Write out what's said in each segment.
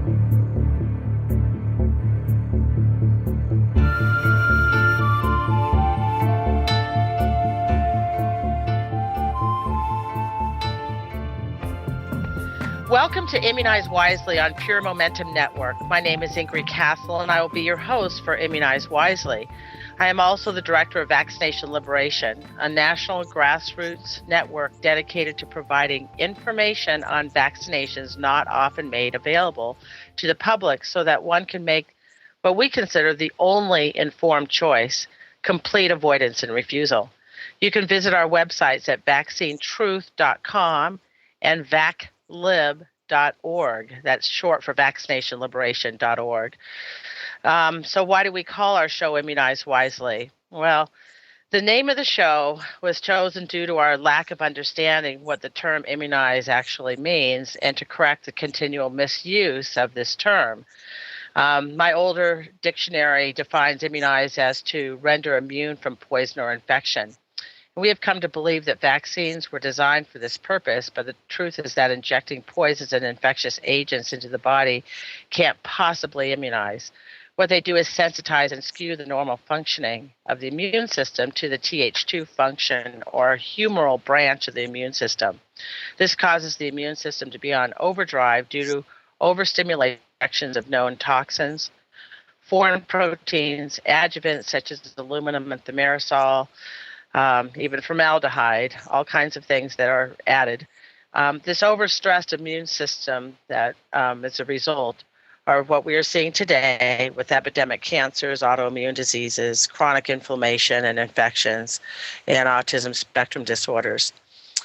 Welcome to Immunize Wisely on Pure Momentum Network. My name is Ingri Cassel, and I will be your host for Immunize Wisely. I am also the Director of Vaccination Liberation, a national grassroots network dedicated to providing information on vaccinations not often made available to the public so that one can make what we consider the only informed choice, complete avoidance and refusal. You can visit our websites at vaccinetruth.com and vaclib.org. That's short for vaccinationliberation.org. So why do we call our show Immunize Wisely? Well, the name of the show was chosen due to our lack of understanding what the term immunize actually means and to correct the continual misuse of this term. My older dictionary defines immunize as to render immune from poison or infection. We have come to believe that vaccines were designed for this purpose, but the truth is that injecting poisons and infectious agents into the body can't possibly immunize. What they do is sensitize and skew the normal functioning of the immune system to the Th2 function or humoral branch of the immune system. This causes the immune system to be on overdrive due to overstimulation of known toxins, foreign proteins, adjuvants such as aluminum and thimerosal, even formaldehyde, all kinds of things that are added. This overstressed immune system that is a result are what we are seeing today with epidemic cancers, autoimmune diseases, chronic inflammation and infections, and autism spectrum disorders.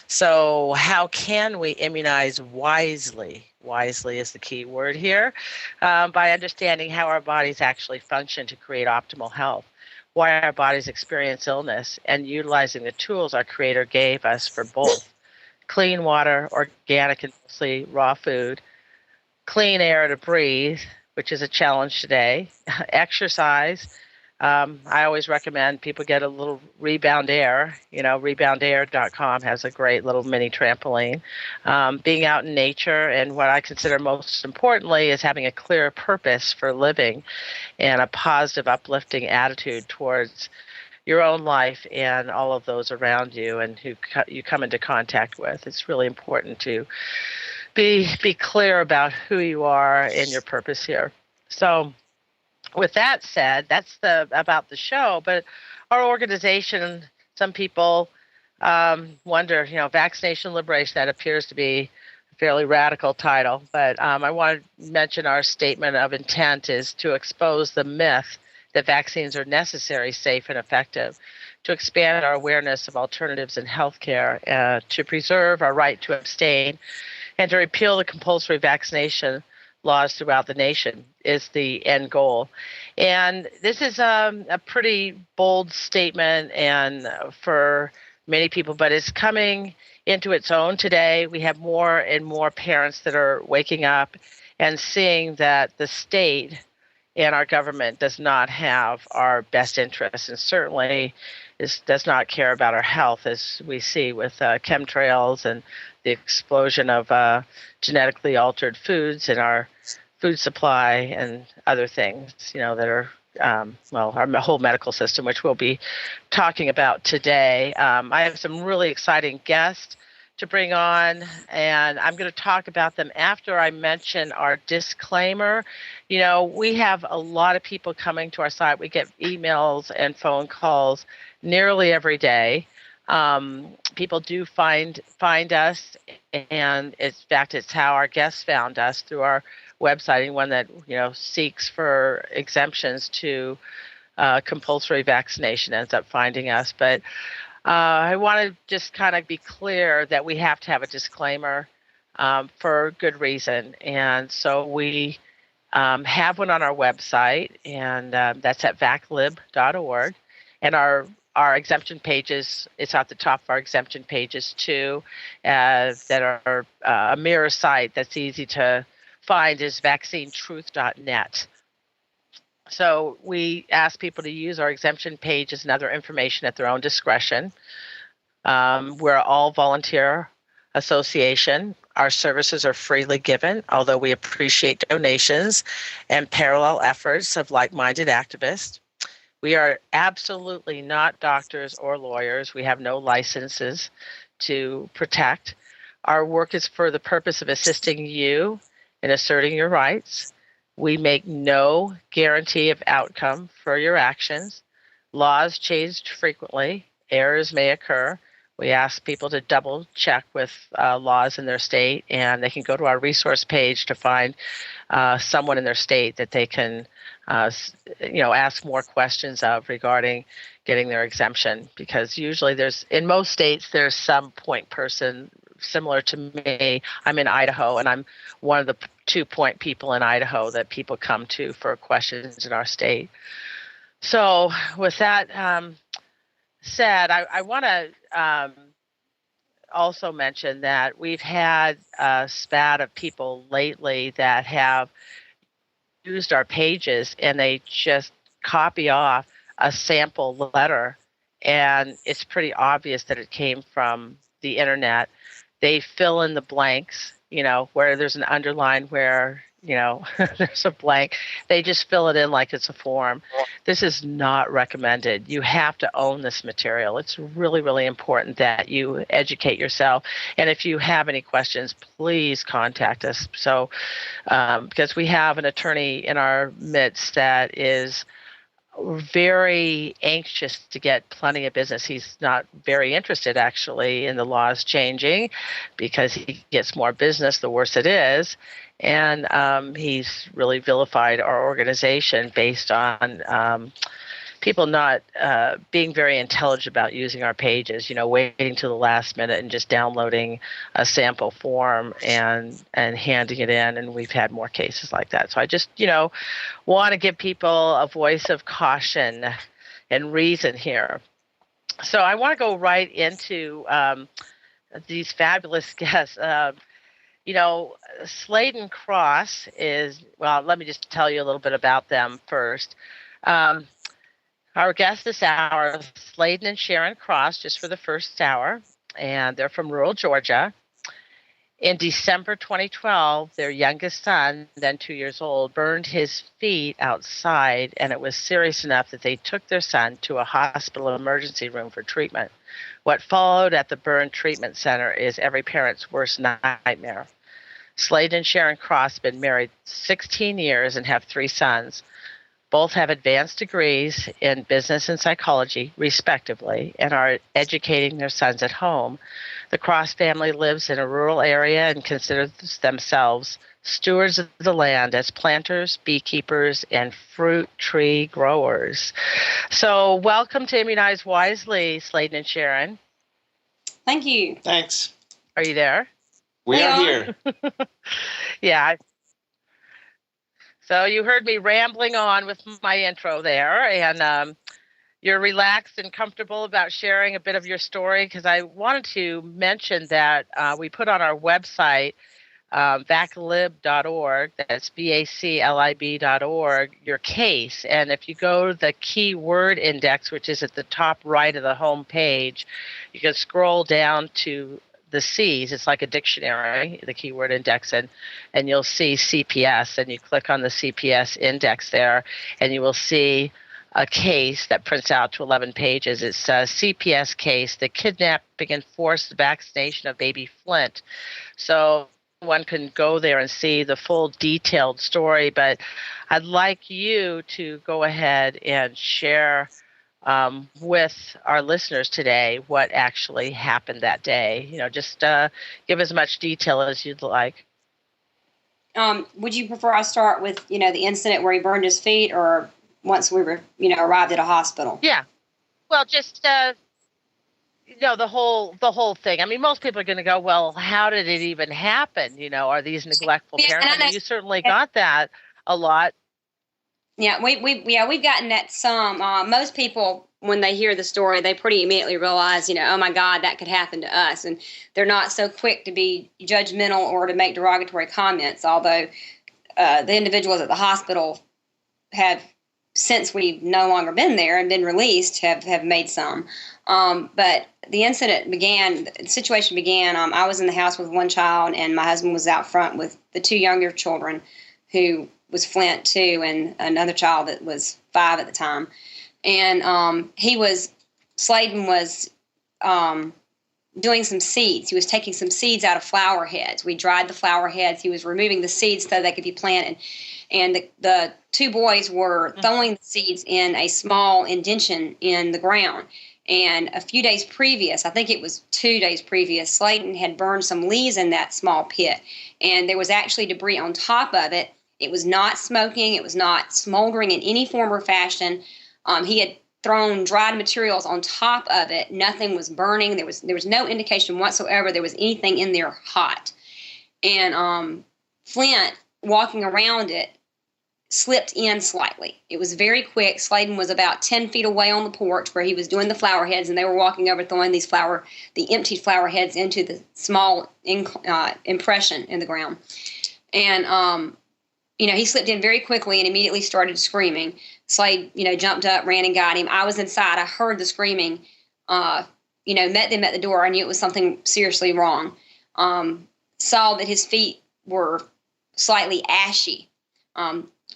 So how can we immunize wisely? Wisely is the key word here, by understanding how our bodies actually function to create optimal health, why our bodies experience illness, and utilizing the tools our Creator gave us for both clean water, organic and mostly raw food, clean air to breathe, which is a challenge today, exercise. I always recommend people get a little Rebound Air. Reboundair.com has a great little mini trampoline. Being out in nature, and what I consider most importantly is having a clear purpose for living and a positive, uplifting attitude towards your own life and all of those around you and who you come into contact with. It's really important to be clear about who you are and your purpose here. So with that said, that's about the show. But our organization, some people wonder, vaccination liberation, that appears to be a fairly radical title. But I want to mention our statement of intent is to expose the myth that vaccines are necessary, safe, and effective, to expand our awareness of alternatives in healthcare, to preserve our right to abstain, and to repeal the compulsory vaccination laws throughout the nation is the end goal. And this is a pretty bold statement and for many people, but it's coming into its own today. We have more and more parents that are waking up and seeing that the state and our government does not have our best interests, and certainly does not care about our health, as we see with chemtrails and the explosion of genetically altered foods in our food supply and other things, that are, our whole medical system, which we'll be talking about today. I have some really exciting guests to bring on, and I'm going to talk about them after I mention our disclaimer. We have a lot of people coming to our site. We get emails and phone calls nearly every day. People do find us, and in fact, it's how our guests found us, through our website. Anyone that seeks for exemptions to compulsory vaccination ends up finding us. But I want to just kind of be clear that we have to have a disclaimer for good reason, and so we have one on our website, and that's at vaclib.org, and our exemption pages, it's at the top of our exemption pages too, that are a mirror site that's easy to find is vaccinetruth.net. So we ask people to use our exemption pages and other information at their own discretion. We're all volunteer association. Our services are freely given, although we appreciate donations and parallel efforts of like-minded activists. We are absolutely not doctors or lawyers. We have no licenses to protect. Our work is for the purpose of assisting you in asserting your rights. We make no guarantee of outcome for your actions. Laws change frequently. Errors may occur. We ask people to double check with laws in their state, and they can go to our resource page to find someone in their state that they can, ask more questions of regarding getting their exemption. Because usually in most states, there's some point person similar to me. I'm in Idaho, and I'm one of the 2-point people in Idaho that people come to for questions in our state. So with that said, I want to also mention that we've had a spat of people lately that have used our pages and they just copy off a sample letter, and it's pretty obvious that it came from the internet. They fill in the blanks, where there's an underline, where there's a blank. They just fill it in like it's a form. This is not recommended. You have to own this material. It's really, really important that you educate yourself. And if you have any questions, please contact us. So, because we have an attorney in our midst that is very anxious to get plenty of business. He's not very interested, actually, in the laws changing, because he gets more business the worse it is. And he's really vilified our organization based on people not being very intelligent about using our pages, waiting to the last minute and just downloading a sample form and handing it in. And we've had more cases like that. So I just, want to give people a voice of caution and reason here. So I want to go right into these fabulous guests. Slayden Cross is, well, let me just tell you a little bit about them first. Our guest this hour is Slayden and Sharon Cross, just for the first hour, and they're from rural Georgia. In December 2012, their youngest son, then 2 years old, burned his feet outside, and it was serious enough that they took their son to a hospital emergency room for treatment. What followed at the burn treatment center is every parent's worst nightmare. Slayden and Sharon Cross have been married 16 years and have 3 sons. Both have advanced degrees in business and psychology, respectively, and are educating their sons at home. The Cross family lives in a rural area and considers themselves stewards of the land as planters, beekeepers, and fruit tree growers. So welcome to Immunize Wisely, Slayden and Sharon. Thank you. Thanks. Are you there? We are here. Yeah. So you heard me rambling on with my intro there, and you're relaxed and comfortable about sharing a bit of your story, because I wanted to mention that we put on our website, vaclib.org, that's VACLIB.org, your case. And if you go to the keyword index, which is at the top right of the home page, you can scroll down to the C's. It's like a dictionary, the keyword index, and you'll see CPS, and you click on the CPS index there, and you will see a case that prints out to 11 pages. It's a CPS case, the kidnapping and forced vaccination of baby Flint. So one can go there and see the full detailed story, but I'd like you to go ahead and share with our listeners today what actually happened that day. Just give as much detail as you'd like. Would you prefer I start with, the incident where he burned his feet, or once we were, arrived at a hospital? Yeah. Well, just, the whole thing. I mean, most people are going to go, well, how did it even happen? Are these neglectful parents? I mean, you certainly got that a lot. Yeah, we've gotten that some. Most people, when they hear the story, they pretty immediately realize, oh my God, that could happen to us, and they're not so quick to be judgmental or to make derogatory comments. Although the individuals at the hospital have since we've no longer been there and been released, have made some. But the situation began, I was in the house with one child, and my husband was out front with the two younger children, who was Flint 2 and another child that was 5 at the time. And Slayden was doing some seeds. He was taking some seeds out of flower heads. We dried the flower heads. He was removing the seeds so they could be planted. And the two boys were throwing the seeds in a small indention in the ground. And a few days previous, I think it was 2 days previous, Slayden had burned some leaves in that small pit. And there was actually debris on top of it. It was not smoking. It was not smoldering in any form or fashion. He had thrown dried materials on top of it. Nothing was burning. There was no indication whatsoever there was anything in there hot. And Flint, walking around it, slipped in slightly. It was very quick. Slayden was about 10 feet away on the porch where he was doing the flower heads, and they were walking over throwing the emptied flower heads into the small impression in the ground. And he slipped in very quickly and immediately started screaming. Slade, jumped up, ran and got him. I was inside. I heard the screaming, met them at the door. I knew it was something seriously wrong. Saw that his feet were slightly ashy,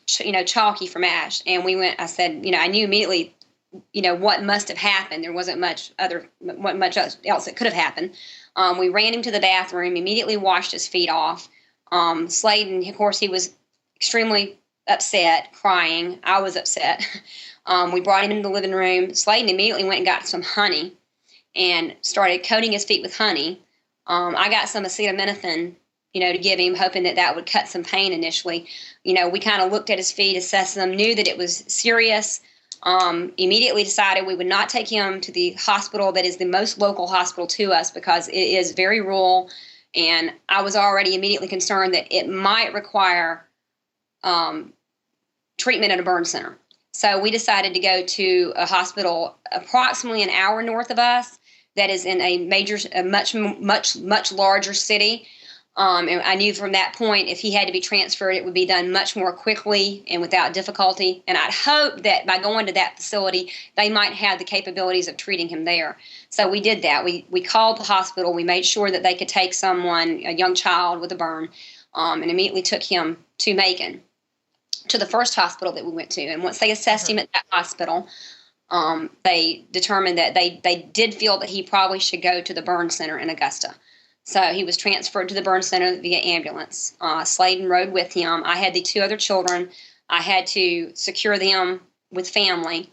chalky from ash. And I said, I knew immediately, what must have happened. There wasn't much else that could have happened. We ran him to the bathroom, immediately washed his feet off. Slayden, of course, he was extremely upset, crying. I was upset. We brought him into the living room. Slayden immediately went and got some honey and started coating his feet with honey. I got some acetaminophen, to give him, hoping that would cut some pain initially. We kind of looked at his feet, assessed them, knew that it was serious. Immediately decided we would not take him to the hospital that is the most local hospital to us, because it is very rural. And I was already immediately concerned that it might require treatment at a burn center. So we decided to go to a hospital approximately an hour north of us that is in a much larger city. And I knew from that point, if he had to be transferred, it would be done much more quickly and without difficulty. And I'd hope that by going to that facility, they might have the capabilities of treating him there. So we did that. We called the hospital. We made sure that they could take a young child with a burn, and immediately took him to Macon, to the first hospital that we went to. And once they assessed him at that hospital, they determined that they did feel that he probably should go to the burn center in Augusta. So he was transferred to the burn center via ambulance. Slayden rode with him. I had the two other children. I had to secure them with family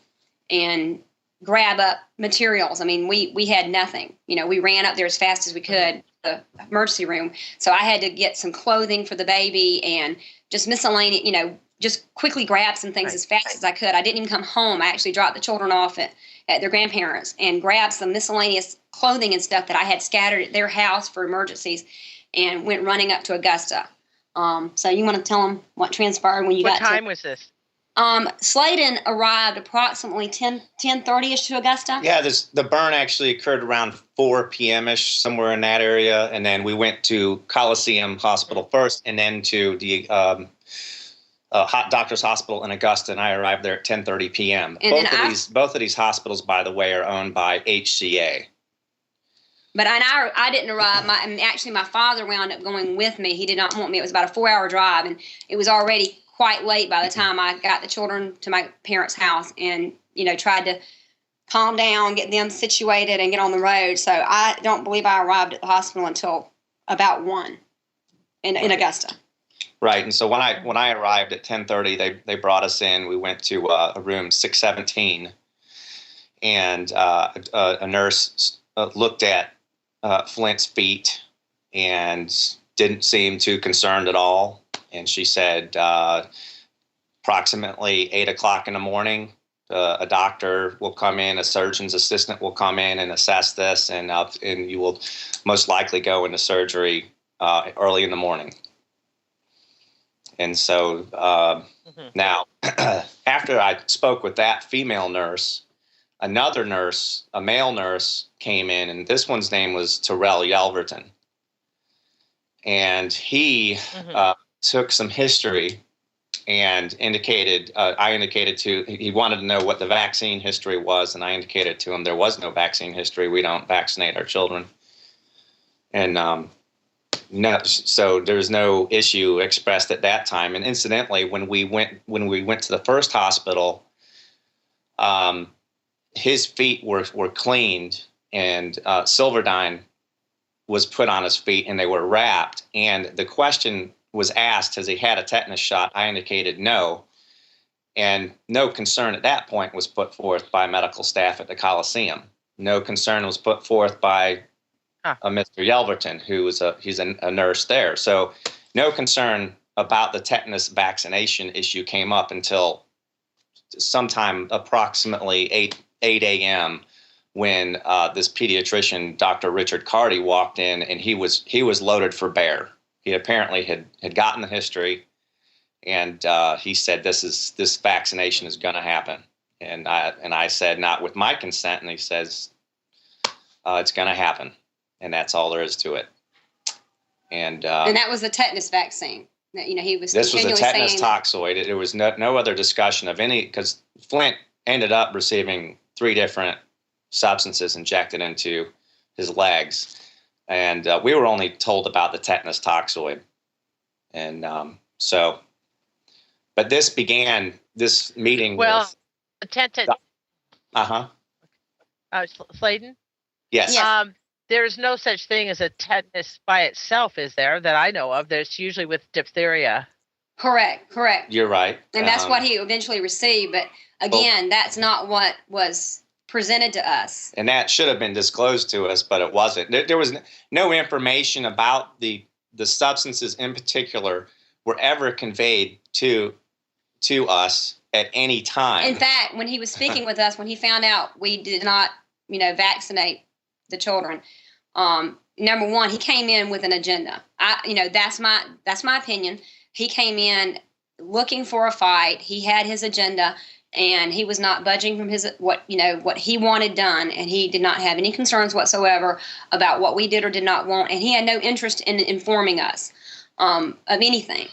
and grab up materials. I mean, we had nothing. We ran up there as fast as we could, the emergency room. So I had to get some clothing for the baby and just miscellaneous, just quickly grab some things as fast as I could. I didn't even come home. I actually dropped the children off at their grandparents and grabbed some miscellaneous clothing and stuff that I had scattered at their house for emergencies, and went running up to Augusta. So you want to tell them what transpired when you got to... What time was this? Slayden arrived approximately 10:30ish to Augusta. Yeah, the burn actually occurred around 4 p.m.ish, somewhere in that area. And then we went to Coliseum Hospital first, and then to the Doctors Hospital in Augusta, and I arrived there at 10:30 p.m. Both of these hospitals, by the way, are owned by HCA. But I didn't arrive. My father wound up going with me. He did not want me. It was about a 4-hour drive, and it was already quite late by the time I got the children to my parents' house, and tried to calm down, get them situated, and get on the road. So I don't believe I arrived at the hospital until about 1 in Augusta. Right, and so when I arrived at 10:30, they brought us in. We went to a room 617, and a nurse looked at Flint's feet and didn't seem too concerned at all. And she said, approximately 8 o'clock in the morning, a doctor will come in, a surgeon's assistant will come in and assess this, and you will most likely go into surgery early in the morning. And so now, after I spoke with that female nurse, another nurse, a male nurse, came in, and this one's name was Terrell Yelverton. And he took some history and I indicated he wanted to know what the vaccine history was, and I indicated to him there was no vaccine history. We don't vaccinate our children. And no, so there was no issue expressed at that time. And incidentally, when we went to the first hospital, his feet were cleaned, and Silverdine was put on his feet, and they were wrapped. And the question was asked, has he had a tetanus shot? I indicated no. And no concern at that point was put forth by medical staff at the Coliseum. No concern was put forth by Mr. Yelverton, he's a nurse there. So no concern about the tetanus vaccination issue came up until sometime approximately 8 a.m. when this pediatrician, Dr. Richard Carty, walked in, and he was loaded for bear. He apparently had gotten the history, and he said, this vaccination is going to happen. And I said, not with my consent. And he says, it's going to happen. And that's all there is to it. And that was the tetanus vaccine. He was. This was a tetanus toxoid. There was no other discussion of any, because Flint ended up receiving 3 different substances injected into his legs, and we were only told about the tetanus toxoid. And but this meeting. Well, Slayden. Yes. There's no such thing as a tetanus by itself, is there, that I know of? There's usually with diphtheria. Correct. You're right. And that's what he eventually received. But again, that's not what was presented to us. And that should have been disclosed to us, but it wasn't. There was no information about the substances in particular were ever conveyed to us at any time. In fact, when he was speaking with us, when he found out we did not, vaccinate the children, number one, he came in with an agenda. That's my opinion. He came in looking for a fight. He had his agenda, and he was not budging from what he wanted done, and he did not have any concerns whatsoever about what we did or did not want, and he had no interest in informing us of anything.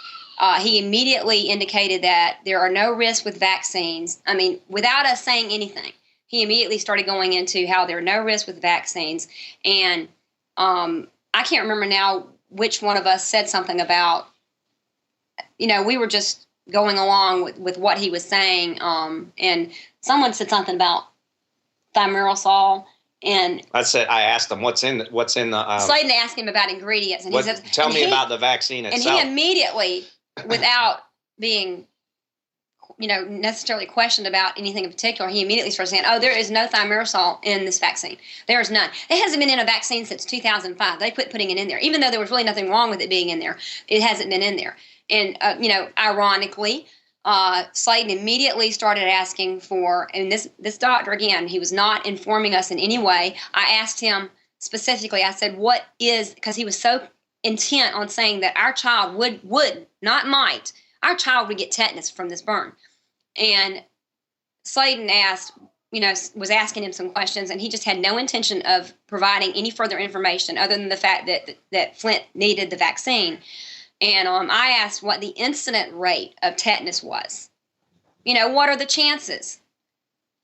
He immediately indicated that there are no risks with vaccines. I mean, without us saying anything, he immediately started going into how there are no risks with vaccines. And I can't remember now which one of us said something about, we were just going along with what he was saying. And someone said something about thimerosal. And I asked him, what's in the Slayden asked him about ingredients. And he said, tell me about the vaccine itself. And he immediately, without being necessarily questioned about anything in particular, he immediately started saying, there is no thimerosal in this vaccine. There is none. It hasn't been in a vaccine since 2005. They quit putting it in there. Even though there was really nothing wrong with it being in there, it hasn't been in there. And, ironically, Slayden immediately started asking for, and this doctor, again, he was not informing us in any way. I asked him specifically, I said, because he was so intent on saying that our child would, not might, our child would get tetanus from this burn. And Slayden was asking him some questions, and he just had no intention of providing any further information other than the fact that Flint needed the vaccine. And I asked what the incident rate of tetanus was. What are the chances?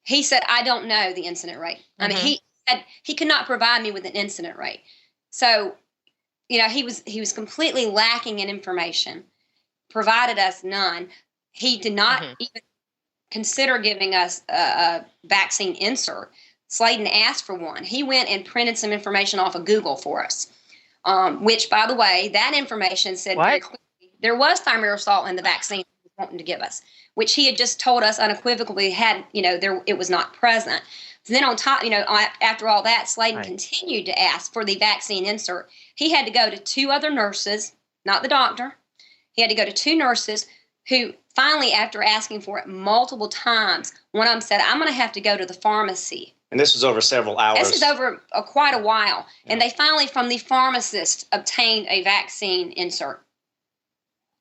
He said, I don't know the incident rate. I mean, he said he could not provide me with an incident rate. So, he was completely lacking in information, provided us none. He did not even consider giving us a vaccine insert. Slayden asked for one. He went and printed some information off of Google for us, which, by the way, that information said very clearly there was thimerosal in the vaccine he was wanting to give us, which he had just told us unequivocally it was not present. So then on top, after all that, Slayden continued to ask for the vaccine insert. He had to go to 2 other nurses, not the doctor. He had to go to 2 nurses who finally, after asking for it multiple times, one of them said, I'm going to have to go to the pharmacy. And this was over several hours. This is over quite a while. Yeah. And they finally, from the pharmacist, obtained a vaccine insert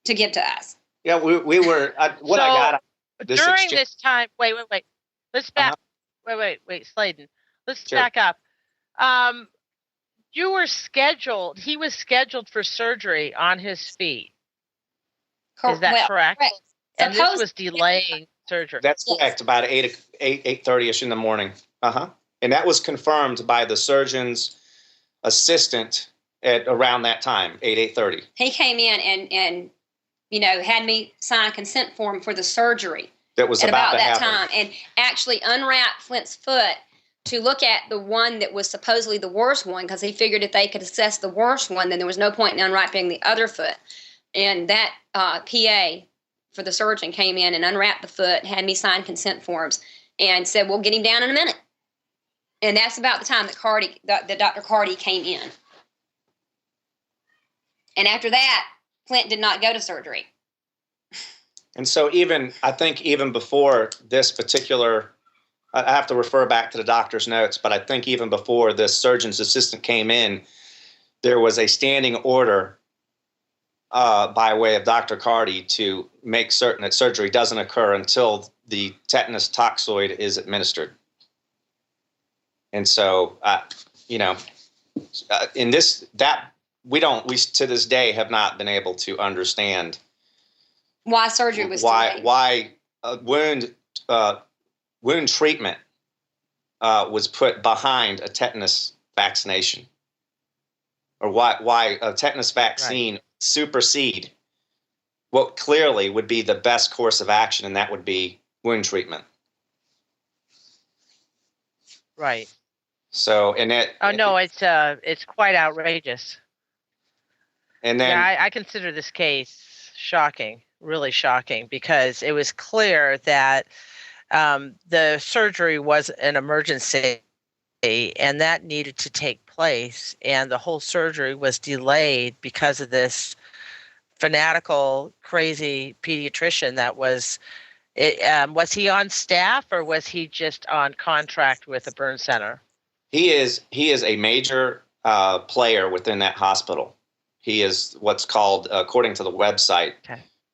to give to us. Yeah, we were, I got. During this time, wait. Let's back. Wait, Slayden. Let's back up. He was scheduled for surgery on his feet. Is that correct? And this was delaying surgery. That's correct. About 8:30ish in the morning. And that was confirmed by the surgeon's assistant at around that time, 8:30. He came in and had me sign a consent form for the surgery. That was at about that happen. time, and actually unwrapped Flint's foot to look at the one that was supposedly the worst one, because he figured if they could assess the worst one, then there was no point in unwrapping the other foot. And that PA for the surgeon came in and unwrapped the foot, had me sign consent forms, and said, "We'll get him down in a minute." And that's about the time that Dr. Carty came in. And after that, Flint did not go to surgery. And so I think even before this particular, I have to refer back to the doctor's notes, but I think even before the surgeon's assistant came in, there was a standing order by way of Dr. Carty to make certain that surgery doesn't occur until the tetanus toxoid is administered. And so, in this, we to this day have not been able to understand why surgery was delayed. Why wound treatment was put behind a tetanus vaccination, or why a tetanus vaccine supersede what clearly would be the best course of action, and that would be wound treatment. Right. So, and it. Oh no, it's quite outrageous. And then, I consider this case shocking, really shocking, because it was clear that the surgery was an emergency, and that needed to take place, and the whole surgery was delayed because of this fanatical, crazy pediatrician that was. Was he on staff, or was he just on contract with a burn center? He is a major player within that hospital. He is what's called, according to the website,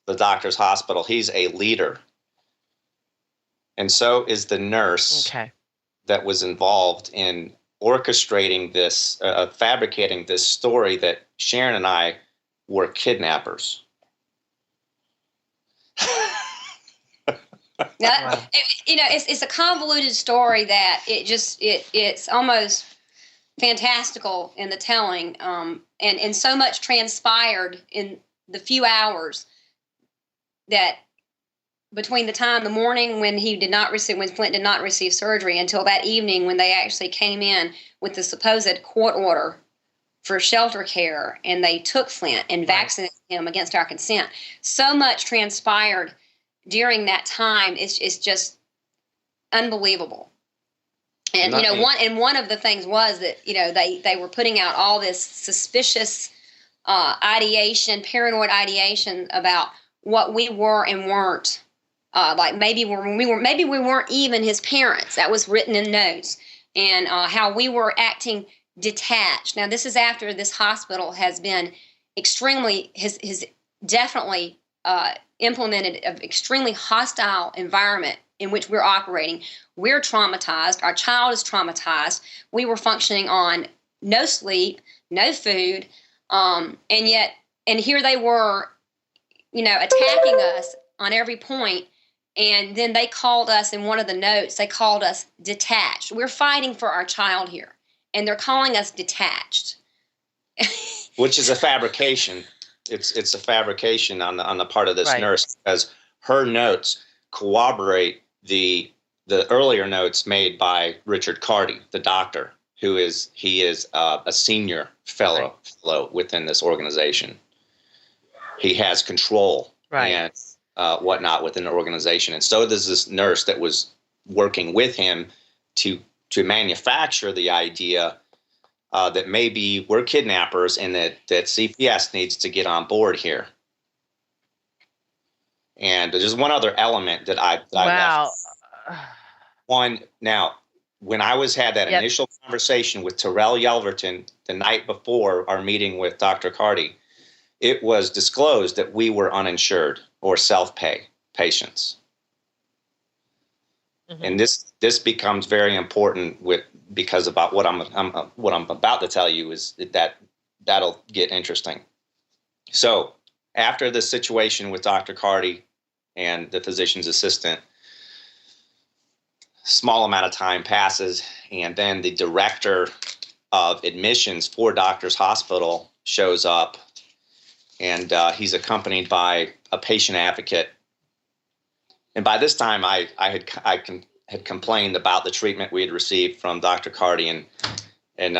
the doctor's hospital, he's a leader. And so is the nurse that was involved in orchestrating this, fabricating this story that Sharon and I were kidnappers. Wow. It's a convoluted story that it's almost fantastical in the telling, and so much transpired in the few hours that between the morning when Flint did not receive surgery until that evening when they actually came in with the supposed court order for shelter care, and they took Flint and vaccinated him against our consent. So much transpired during that time. It's just unbelievable. And one of the things was that they were putting out all this suspicious ideation, paranoid ideation about what we were and weren't. Like maybe we weren't even his parents. That was written in notes, and how we were acting detached. Now this is after this hospital has been has definitely implemented an extremely hostile environment in which we're operating. We're traumatized. Our child is traumatized. We were functioning on no sleep, no food, and here they were, attacking us on every point. And then they called us in one of the notes. They called us detached. We're fighting for our child here, and they're calling us detached, which is a fabrication. It's a fabrication on the part of this nurse, because her notes corroborate the earlier notes made by Richard Carty, the doctor, he is a senior fellow within this organization. He has control and whatnot within the organization, and so does this nurse that was working with him to manufacture the idea that maybe we're kidnappers and that CPS needs to get on board here. And there's one other element that I left. One, now, when I had that initial conversation with Terrell Yelverton the night before our meeting with Dr. Carty, it was disclosed that we were uninsured or self-pay patients. Mm-hmm. And this becomes very important because about what I'm about to tell you is that'll get interesting. So after the situation with Dr. Carty and the physician's assistant. Small amount of time passes, and then the director of admissions for Doctors Hospital shows up, and he's accompanied by a patient advocate. And by this time, I had complained about the treatment we had received from Dr. Carty, and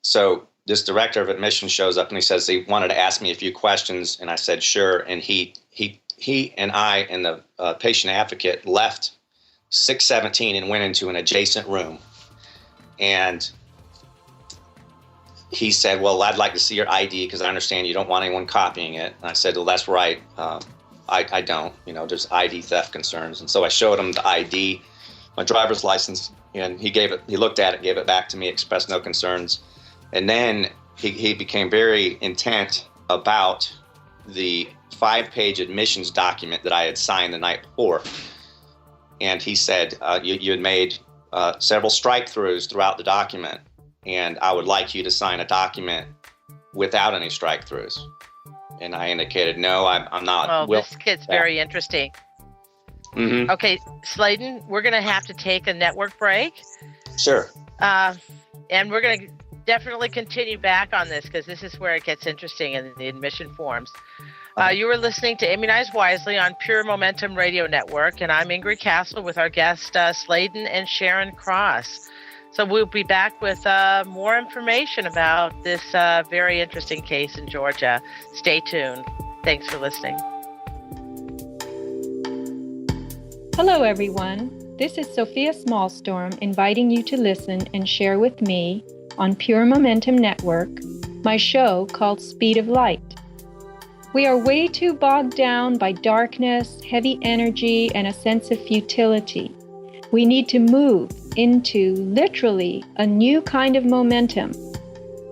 so this director of admissions shows up and he says he wanted to ask me a few questions, and I said sure. And he and I and the patient advocate left 617 and went into an adjacent room, and he said, well, I'd like to see your ID because I understand you don't want anyone copying it. And I said, well, that's right. I don't, there's ID theft concerns. And so I showed him the ID, my driver's license, and he looked at it, gave it back to me, expressed no concerns. And then he became very intent about the 5-page admissions document that I had signed the night before. And he said, you had made several strike-throughs throughout the document, and I would like you to sign a document without any strike-throughs. And I indicated, no, I'm not. Well, this kid's very interesting. Mm-hmm. Okay, Slayden, we're going to have to take a network break. Sure. And we're going to definitely continue back on this because this is where it gets interesting in the admission forms. You were listening to Immunize Wisely on Pure Momentum Radio Network, and I'm Ingri Cassel with our guest, Slayden and Sharon Cross. So we'll be back with more information about this very interesting case in Georgia. Stay tuned. Thanks for listening. Hello, everyone. This is Sophia Smallstorm inviting you to listen and share with me on Pure Momentum Network my show called Speed of Light. We are way too bogged down by darkness, heavy energy, and a sense of futility. We need to move into, literally, a new kind of momentum.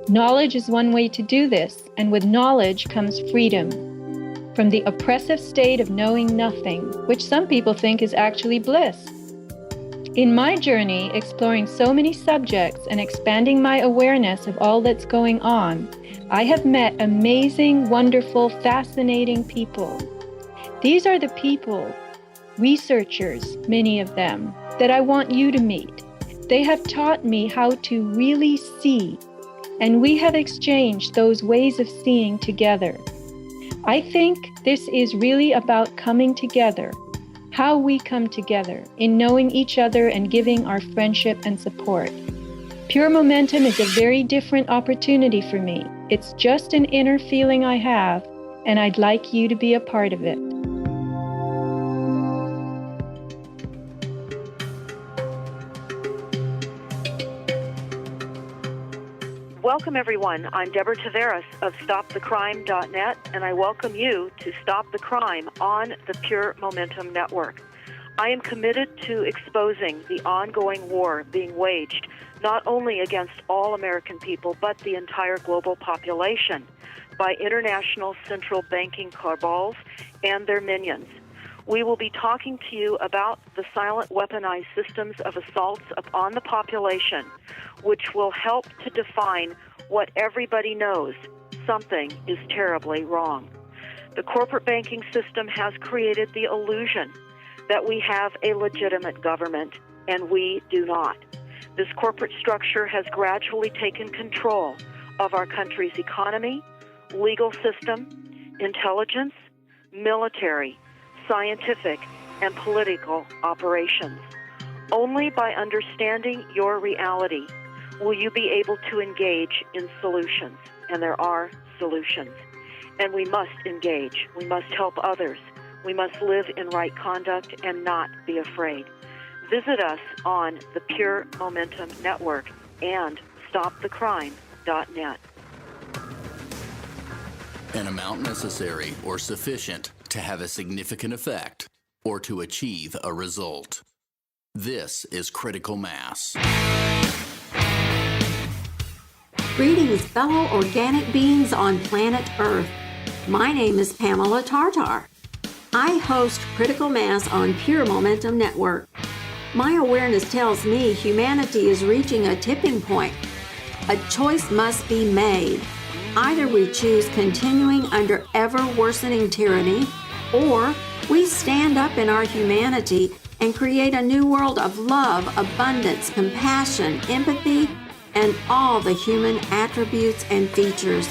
Knowledge is one way to do this, and with knowledge comes freedom from the oppressive state of knowing nothing, which some people think is actually bliss. In my journey, exploring so many subjects and expanding my awareness of all that's going on, I have met amazing, wonderful, fascinating people. These are the people, researchers, many of them, that I want you to meet. They have taught me how to really see, and we have exchanged those ways of seeing together. I think this is really about coming together, how we come together in knowing each other and giving our friendship and support. Pure Momentum is a very different opportunity for me. It's just an inner feeling I have, and I'd like you to be a part of it. Welcome, everyone. I'm Deborah Taveras of StopTheCrime.net, and I welcome you to Stop the Crime on the Pure Momentum Network. I am committed to exposing the ongoing war being waged not only against all American people, but the entire global population by international central banking cabals and their minions. We will be talking to you about the silent weaponized systems of assaults upon the population, which will help to define what everybody knows: something is terribly wrong. The corporate banking system has created the illusion that we have a legitimate government, and we do not. This corporate structure has gradually taken control of our country's economy, legal system, intelligence, military, scientific, and political operations. Only by understanding your reality will you be able to engage in solutions, and there are solutions. And we must engage. We must help others. We must live in right conduct and not be afraid. Visit us on the Pure Momentum Network and StopTheCrime.net. An amount necessary or sufficient to have a significant effect or to achieve a result. This is critical mass. Greetings, fellow organic beings on planet Earth. My name is Pamela Tartar. I host Critical Mass on Pure Momentum Network. My awareness tells me humanity is reaching a tipping point. A choice must be made. Either we choose continuing under ever-worsening tyranny, or we stand up in our humanity and create a new world of love, abundance, compassion, empathy, and all the human attributes and features.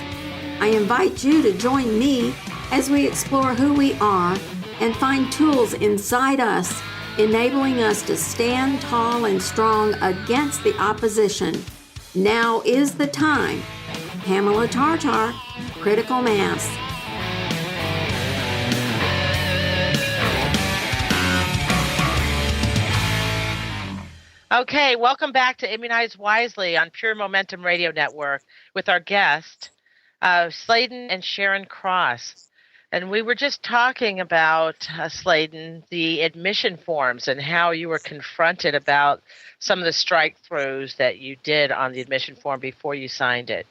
I invite you to join me as we explore who we are and find tools inside us, enabling us to stand tall and strong against the opposition. Now is the time. Pamela Tartar, Critical Mass. Okay, welcome back to Immunize Wisely on Pure Momentum Radio Network with our guest, Slayden and Sharon Cross. And we were just talking about, Slayden, the admission forms and how you were confronted about some of the strike-throughs that you did on the admission form before you signed it.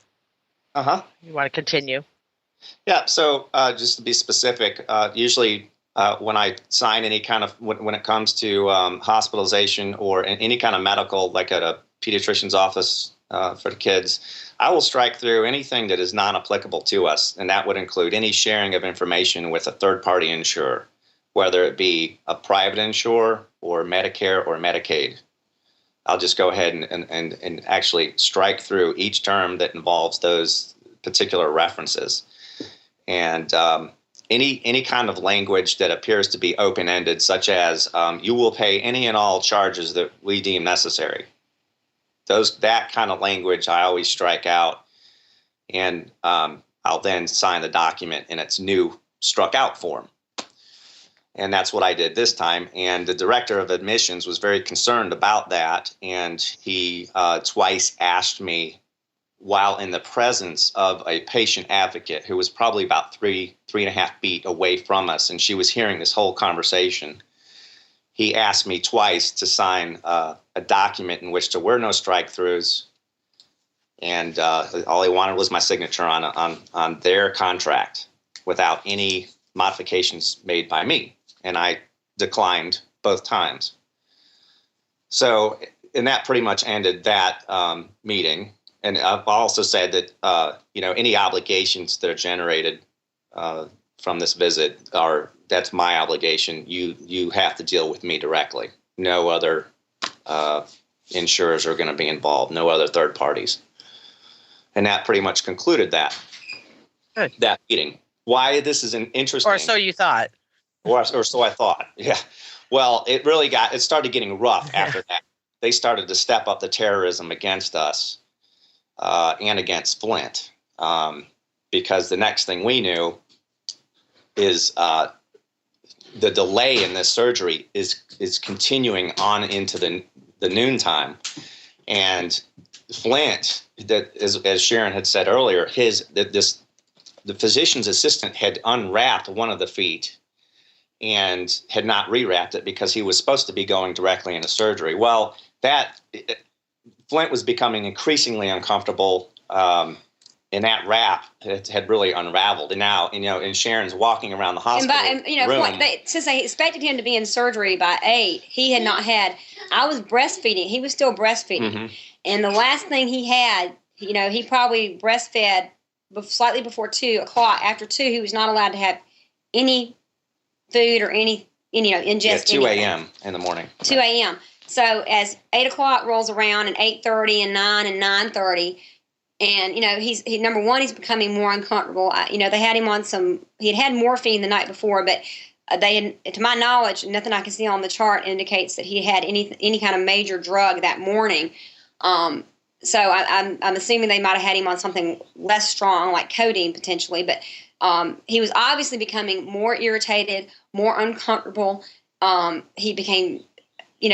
Uh-huh. You want to continue? Yeah, so just to be specific, usually when I sign any kind of, when it comes to hospitalization or any kind of medical, like at a pediatrician's office for the kids, I will strike through anything that is non-applicable to us, and that would include any sharing of information with a third-party insurer, whether it be a private insurer or Medicare or Medicaid. I'll just go ahead and actually strike through each term that involves those particular references. And any kind of language that appears to be open-ended, such as you will pay any and all charges that we deem necessary. That kind of language I always strike out, and I'll then sign the document in its new struck out form. And that's what I did this time. And the director of admissions was very concerned about that, and he twice asked me, while in the presence of a patient advocate who was probably about 3.5 feet away from us, and she was hearing this whole conversation, he asked me twice to sign a document in which there were no strike-throughs, and all he wanted was my signature on their contract without any modifications made by me, and I declined both times. So, and that pretty much ended that meeting. And I've also said that, any obligations that are generated from this visit that's my obligation. You have to deal with me directly. No other insurers are going to be involved, no other third parties. And that pretty much concluded that meeting. Why this is an interesting. Or so you thought. Or so I thought, yeah. Well, it started getting rough after that. They started to step up the terrorism against us. And against Flint, because the next thing we knew is the delay in this surgery is continuing on into the noontime, and Flint, that as Sharon had said earlier, the physician's assistant had unwrapped one of the feet and had not rewrapped it because he was supposed to be going directly into surgery. Well, Flint was becoming increasingly uncomfortable, and that wrap had really unraveled. And now, and Sharon's walking around the hospital room. Since they expected him to be in surgery by 8, he had not had. I was breastfeeding. He was still breastfeeding, Mm-hmm. and the last thing he had, he probably breastfed slightly before 2 o'clock. After 2, he was not allowed to have any food or any ingest. 2 a.m. in the morning. 2 a.m. So as 8 o'clock rolls around, and 8:30 and 9 and 9:30, and number one, he's becoming more uncomfortable. They had him on he had morphine the night before, but to my knowledge, nothing I can see on the chart indicates that he had any kind of major drug that morning. So I'm assuming they might have had him on something less strong, like codeine potentially. But he was obviously becoming more irritated, more uncomfortable. He became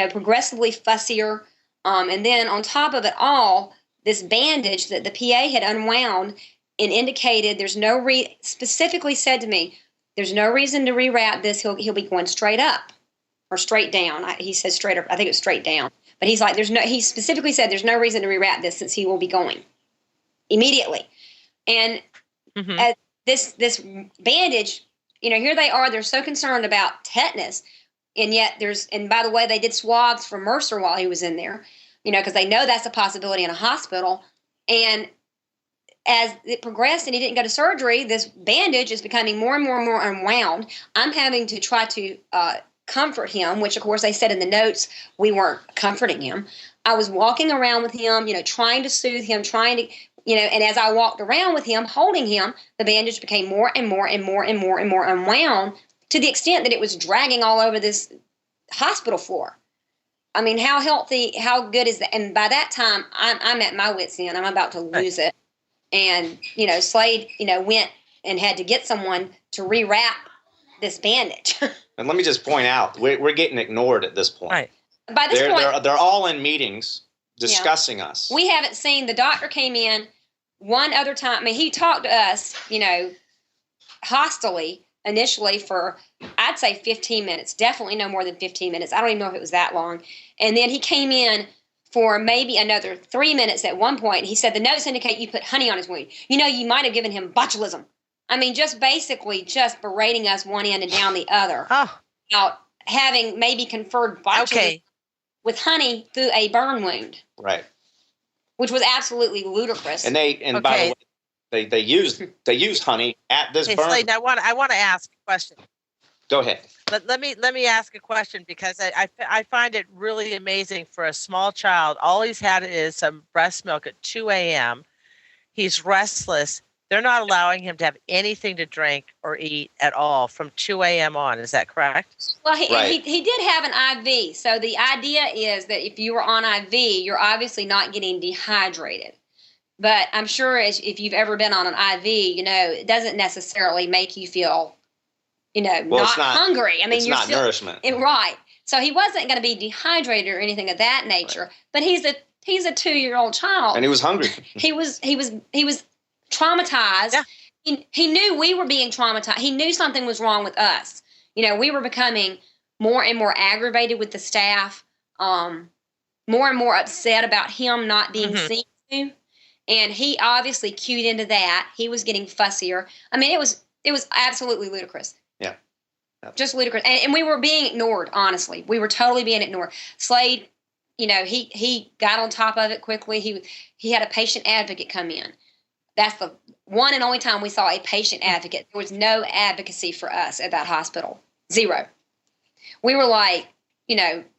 progressively fussier. And then on top of it all, this bandage that the PA had unwound and indicated specifically said to me, there's no reason to rewrap this. He'll be going straight up or straight down. He said straight up. I think it was straight down. But he's like, he specifically said there's no reason to rewrap this since he will be going immediately. And this bandage, here they are. They're so concerned about tetanus. And yet and by the way, they did swabs for Mercer while he was in there, because they know that's a possibility in a hospital. And as it progressed and he didn't go to surgery, this bandage is becoming more and more and more unwound. I'm having to try to comfort him, which of course they said in the notes we weren't comforting him. I was walking around with him, trying to soothe him, and as I walked around with him, holding him, the bandage became more and more and more and more and more unwound, to the extent that it was dragging all over this hospital floor. I mean, how healthy, how good is that? And by that time, I'm at my wit's end. I'm about to lose it. And, Slade, went and had to get someone to rewrap this bandage. And let me just point out, we're getting ignored at this point. Right. By this point, they're all in meetings discussing us. We haven't seen, the doctor came in one other time. I mean, he talked to us, hostilely initially for, I'd say 15 minutes, definitely no more than 15 minutes. I don't even know if it was that long. And then he came in for maybe another 3 minutes at one point. He said, the notes indicate you put honey on his wound. You might have given him botulism. I mean, just basically just berating us one end and down the other. About having maybe conferred botulism with honey through a burn wound. Right. Which was absolutely ludicrous. And by the way, they used honey at this burn. Slayden, I want to ask a question. Go ahead. Let me ask a question, because I find it really amazing for a small child. All he's had is some breast milk at 2 a.m. He's restless. They're not allowing him to have anything to drink or eat at all from 2 a.m. on. Is that correct? Well, he did have an IV. So the idea is that if you were on IV, you're obviously not getting dehydrated. But I'm sure if you've ever been on an IV, it doesn't necessarily make you feel, not hungry. I mean, it's not nourishment. Right. So he wasn't going to be dehydrated or anything of that nature. Right. But he's a 2-year-old child. And he was hungry. He was traumatized. Yeah. He knew we were being traumatized. He knew something was wrong with us. We were becoming more and more aggravated with the staff, more and more upset about him not being seen to. And he obviously cued into that. He was getting fussier. I mean, it was absolutely ludicrous. Yeah. Just ludicrous. And we were being ignored, honestly. We were totally being ignored. Slade, he got on top of it quickly. He had a patient advocate come in. That's the one and only time we saw a patient advocate. There was no advocacy for us at that hospital. Zero. We were like,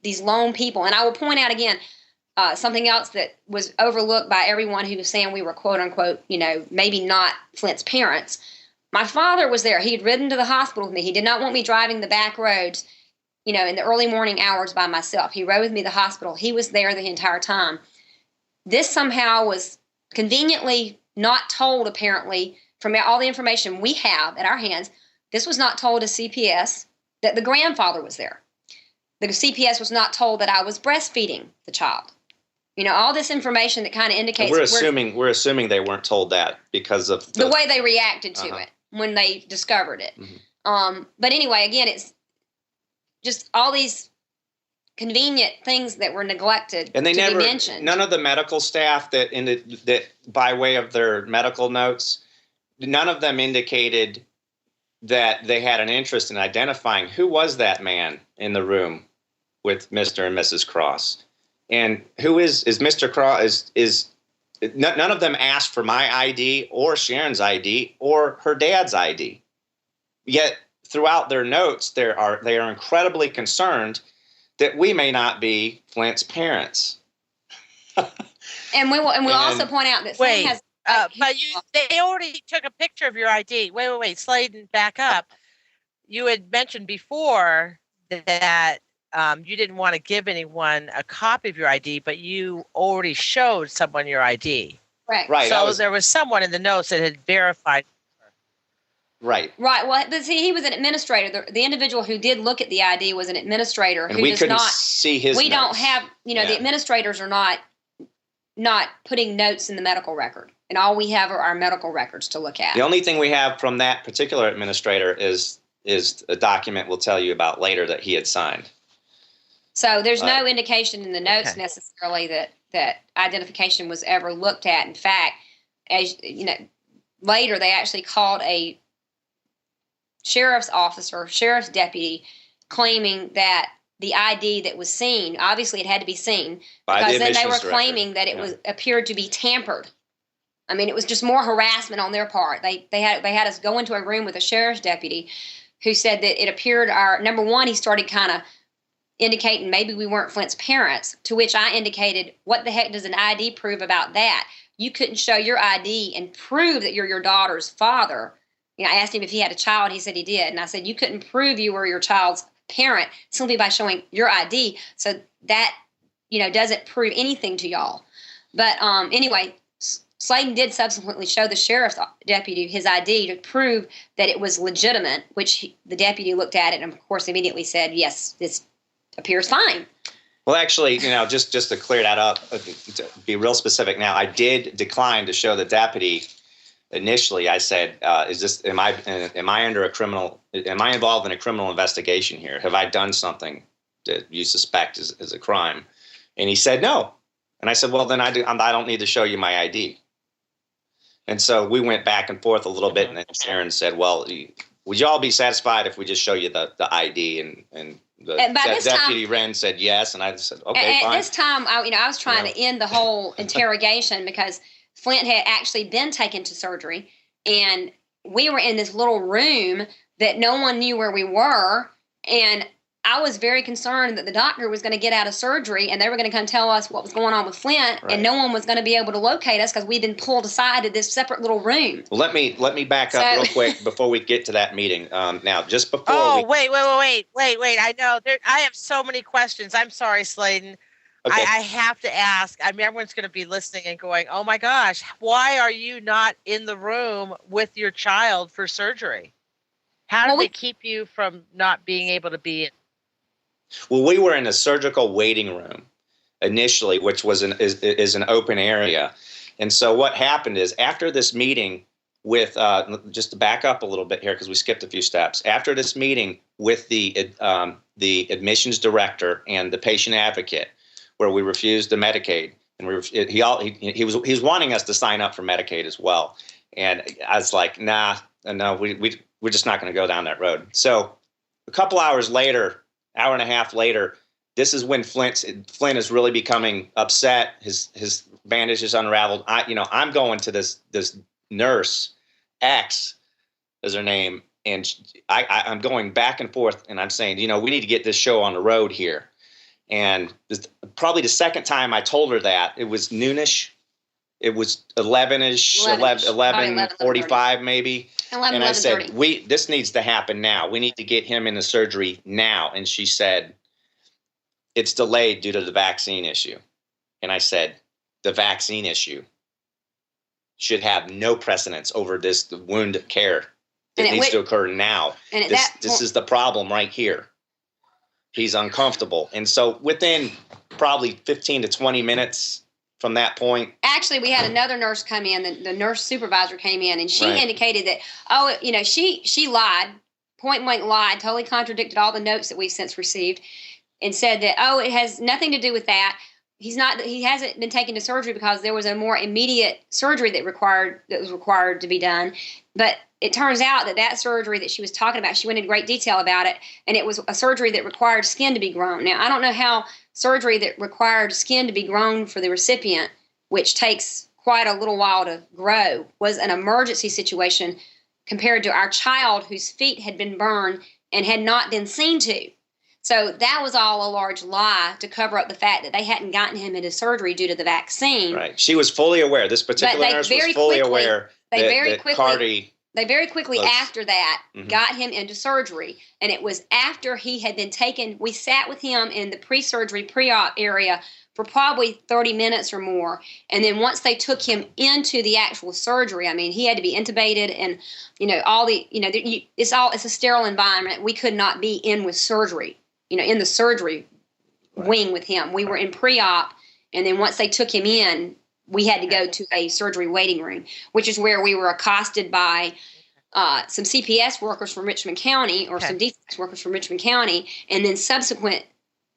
these lone people. And I will point out again, something else that was overlooked by everyone who was saying we were, quote unquote, maybe not Flint's parents. My father was there. He had ridden to the hospital with me. He did not want me driving the back roads, in the early morning hours by myself. He rode with me to the hospital. He was there the entire time. This somehow was conveniently not told, apparently, from all the information we have at our hands. This was not told to CPS that the grandfather was there. The CPS was not told that I was breastfeeding the child. All this information that kind of indicates. We're assuming they weren't told that because of the way they reacted to it when they discovered it. Mm-hmm. But anyway, again, it's just all these convenient things that were neglected and they to never be mentioned. None of the medical staff that by way of their medical notes, none of them indicated that they had an interest in identifying who was that man in the room with Mr. and Mrs. Cross. And who is Mr. Cross? None of them asked for my ID or Sharon's ID or her dad's ID. Yet throughout their notes, they are incredibly concerned that we may not be Flint's parents. And we'll also point out that Flint has. But they already took a picture of your ID. Wait, Slayden, back up. You had mentioned before that you didn't want to give anyone a copy of your ID, but you already showed someone your ID. Right. So there was someone in the notes that had verified. Right. Well, but see, he was an administrator. The individual who did look at the ID was an administrator and who we does couldn't not see his. We notes. don't have. The administrators are not putting notes in the medical record, and all we have are our medical records to look at. The only thing we have from that particular administrator is a document we'll tell you about later that he had signed. So there's no indication in the notes necessarily that identification was ever looked at. In fact, as later they actually called a sheriff's deputy, claiming that the ID that was seen, obviously it had to be seen, because then they were claiming that it appeared to be tampered. I mean, it was just more harassment on their part. They had us go into a room with a sheriff's deputy who said that it appeared number one, he started kind of indicating maybe we weren't Flint's parents, to which I indicated, what the heck does an ID prove about that? You couldn't show your ID and prove that you're your daughter's father. You know, I asked him if he had a child. He said he did. And I said, you couldn't prove you were your child's parent simply by showing your ID. So that, doesn't prove anything to y'all. But anyway, Slayden did subsequently show the sheriff's deputy his ID to prove that it was legitimate, which the deputy looked at it and, of course, immediately said, yes, this appears fine. Well, actually, just to clear that up, to be real specific now, I did decline to show the deputy. Initially, I said, am I involved in a criminal investigation here? Have I done something that you suspect is a crime? And he said, no. And I said, well, then I don't need to show you my ID. And so we went back and forth a little bit, and then Sharon said, well, would you all be satisfied if we just show you the ID? And the deputy Wren said yes, and I said, okay, fine. At this time, I was trying to end the whole interrogation because Flint had actually been taken to surgery, and we were in this little room that no one knew where we were, and I was very concerned that the doctor was going to get out of surgery and they were going to come tell us what was going on with Flint, and no one was going to be able to locate us because we'd been pulled aside to this separate little room. Well, let me back up real quick before we get to that meeting. Now, just before. Oh, wait! I know I have so many questions. I'm sorry, Slayden. Okay. I have to ask. I mean, everyone's going to be listening and going, "Oh my gosh, why are you not in the room with your child for surgery? How did they keep you from not being able to be in?" Well, we were in a surgical waiting room initially, which was is an open area. And so what happened is after this meeting with, just to back up a little bit here because we skipped a few steps, after this meeting with the admissions director and the patient advocate, where we refused the Medicaid, and he was wanting us to sign up for Medicaid as well. And I was like, no, we're just not going to go down that road. So a couple hours later, hour and a half later, this is when Flint is really becoming upset. His bandage is unraveled. I'm going to this nurse, X is her name, and I'm going back and forth, and I'm saying, we need to get this show on the road here. And probably the second time I told her that, it was noonish. It was 11-ish, 11:45 maybe. 11, and I said, this needs to happen now. We need to get him into surgery now. And she said, it's delayed due to the vaccine issue. And I said, the vaccine issue should have no precedence over this wound care. It needs to occur now. And this is the problem right here. He's uncomfortable. And so within probably 15 to 20 minutes from that point. Actually, we had another nurse come in. The nurse supervisor came in, and she indicated that, she lied, point blank lied, totally contradicted all the notes that we've since received, and said that, it has nothing to do with that. He hasn't been taken to surgery because there was a more immediate surgery that was required to be done. But it turns out that surgery that she was talking about, she went into great detail about it, and it was a surgery that required skin to be grown. Now, I don't know how surgery that required skin to be grown for the recipient, which takes quite a little while to grow, was an emergency situation compared to our child whose feet had been burned and had not been seen to. So that was all a large lie to cover up the fact that they hadn't gotten him into surgery due to the vaccine. Right. She was fully aware. This particular nurse was fully aware that Cardi... They very quickly after that got him into surgery. And it was after he had been taken, we sat with him in the pre-surgery, pre-op area for probably 30 minutes or more. And then once they took him into the actual surgery, I mean, he had to be intubated and, it's a sterile environment. We could not be in with surgery, in the surgery wing with him. We were in pre-op. And then once they took him in, we had to go to a surgery waiting room, which is where we were accosted by some CPS workers from Richmond County or some DFS workers from Richmond County. And then subsequent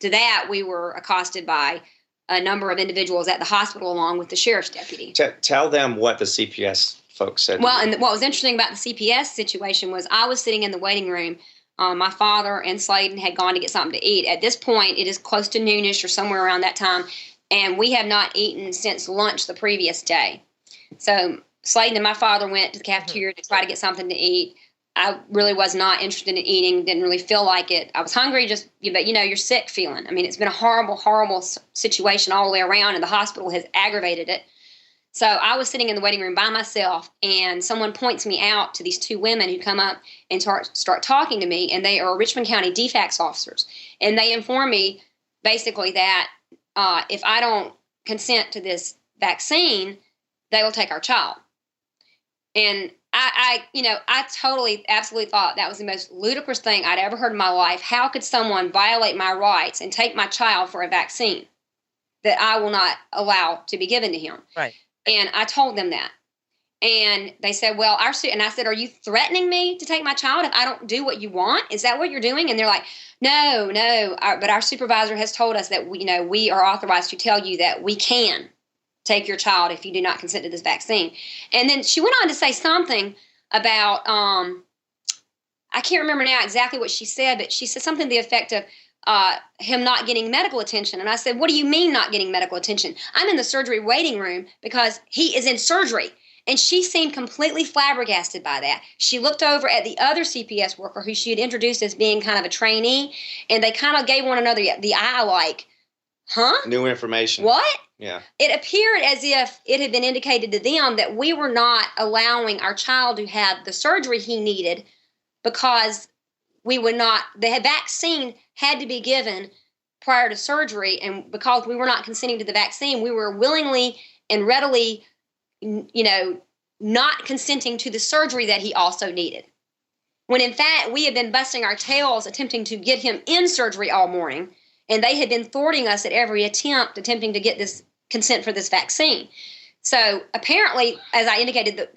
to that, we were accosted by a number of individuals at the hospital along with the sheriff's deputy. Tell them what the CPS folks said. Well, and what was interesting about the CPS situation was I was sitting in the waiting room. My father and Slayden had gone to get something to eat. At this point, it is close to noonish or somewhere around that time. And we have not eaten since lunch the previous day. So Slayden and my father went to the cafeteria to try to get something to eat. I really was not interested in eating, didn't really feel like it. I was hungry, but you're sick feeling. I mean, it's been a horrible, horrible situation all the way around, and the hospital has aggravated it. So I was sitting in the waiting room by myself, and someone points me out to these two women who come up and start talking to me, and they are Richmond County DFACS officers. And they inform me basically that if I don't consent to this vaccine, they will take our child. And I totally, absolutely thought that was the most ludicrous thing I'd ever heard in my life. How could someone violate my rights and take my child for a vaccine that I will not allow to be given to him? Right. And I told them that. And they said, well, and I said, are you threatening me to take my child if I don't do what you want? Is that what you're doing? And they're like, no, but our supervisor has told us that we are authorized to tell you that we can take your child if you do not consent to this vaccine. And then she went on to say something about, I can't remember now exactly what she said, but she said something to the effect of him not getting medical attention. And I said, what do you mean not getting medical attention? I'm in the surgery waiting room because he is in surgery. And she seemed completely flabbergasted by that. She looked over at the other CPS worker who she had introduced as being kind of a trainee, and they kind of gave one another the eye like, huh? New information. What? Yeah. It appeared as if it had been indicated to them that we were not allowing our child to have the surgery he needed because the vaccine had to be given prior to surgery. And because we were not consenting to the vaccine, we were willingly and readily, not consenting to the surgery that he also needed. When in fact, we had been busting our tails attempting to get him in surgery all morning. And they had been thwarting us at every attempt, attempting to get this consent for this vaccine. So apparently, as I indicated,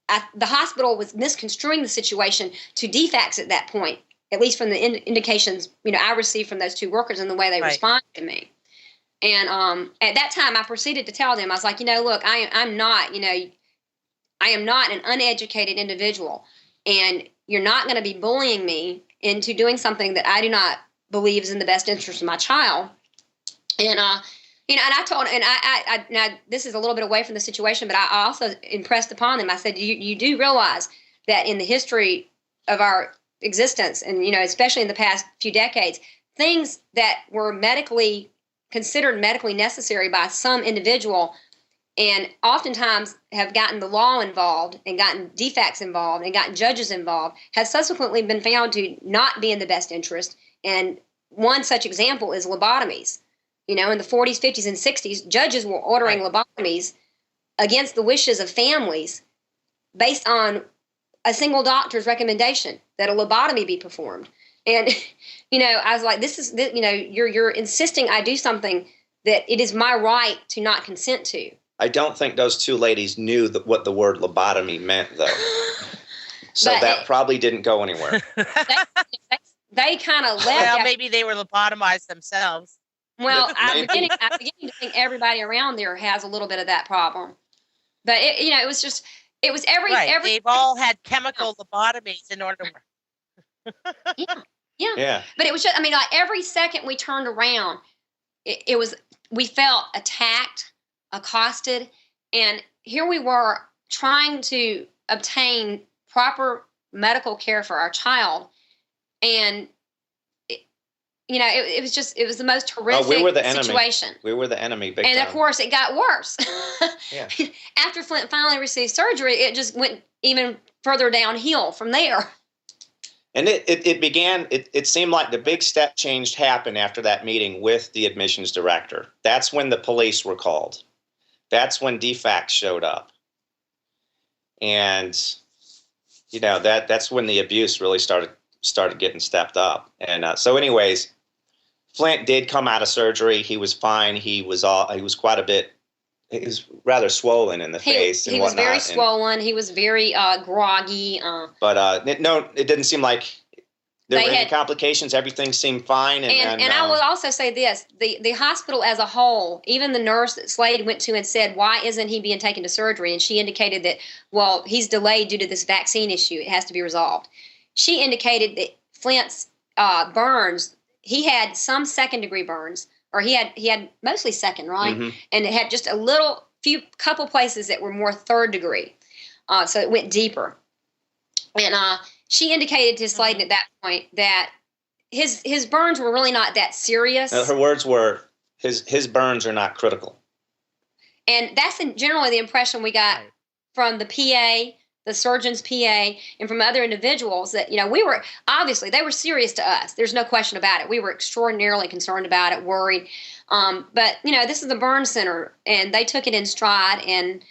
the hospital was misconstruing the situation to DFACS at that point, at least from the indications I received from those two workers and the way they responded to me. And at that time, I proceeded to tell them, I was like, look, I am not an uneducated individual, and you're not going to be bullying me into doing something that I do not believe is in the best interest of my child. And and I told, and I now this is a little bit away from the situation, but I also impressed upon them. I said, you do realize that in the history of our existence, and especially in the past few decades, things that were considered medically necessary by some individual, and oftentimes have gotten the law involved and gotten DFACS involved and gotten judges involved, have subsequently been found to not be in the best interest. And one such example is lobotomies. In the 40s, 50s, and 60s, judges were ordering lobotomies against the wishes of families based on a single doctor's recommendation that a lobotomy be performed. And, I was like, this is, you're insisting I do something that it is my right to not consent to. I don't think those two ladies knew what the word lobotomy meant, though. So that probably didn't go anywhere. They kind of left. Well, maybe they were lobotomized themselves. Well, I'm beginning to think everybody around there has a little bit of that problem. But, it was every... They've all had chemical lobotomies in order to... Yeah. But it was just, like every second we turned around, we felt attacked, accosted, and here we were trying to obtain proper medical care for our child. And, it was the most horrific situation. We were the enemy, big time. And of course, it got worse. Yeah. After Flint finally received surgery, it just went even further downhill from there. And it seemed like the big step change happened after that meeting with the admissions director. That's when the police were called. That's when DFACS showed up. And, that's when the abuse really started getting stepped up. And so anyways, Flint did come out of surgery. He was fine. He was rather swollen in the face and whatnot. He was very swollen. He was very groggy. But it didn't seem like there were any complications. Everything seemed fine. And I will also say this. The hospital as a whole, even the nurse that Slade went to and said, why isn't he being taken to surgery? And she indicated that, well, he's delayed due to this vaccine issue. It has to be resolved. She indicated that Flint's burns, he had some second-degree burns, or he had mostly second, right? Mm-hmm. And it had just a little couple places that were more third degree. So it went deeper. And she indicated to Slayden at that point that his burns were really not that serious. Her words were, his burns are not critical. And that's generally the impression we got from the PA, the surgeon's PA, and from other individuals that, we were, obviously, they were serious to us. There's no question about it. We were extraordinarily concerned about it, worried. But, this is the burn center, and they took it in stride, and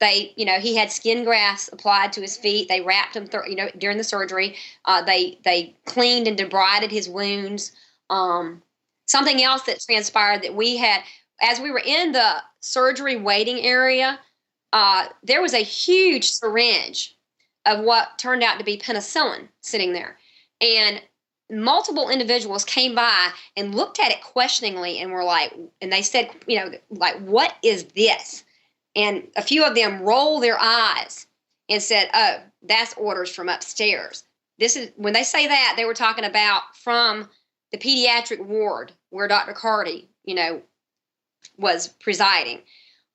they, he had skin grafts applied to his feet. They wrapped him, during the surgery. They cleaned and debrided his wounds. Something else that transpired that we had, as we were in the surgery waiting area, there was a huge syringe of what turned out to be penicillin sitting there. And multiple individuals came by and looked at it questioningly and were like, and they said, what is this? And a few of them rolled their eyes and said, oh, that's orders from upstairs. This is, when they say that, they were talking about from the pediatric ward where Dr. Carty, was presiding.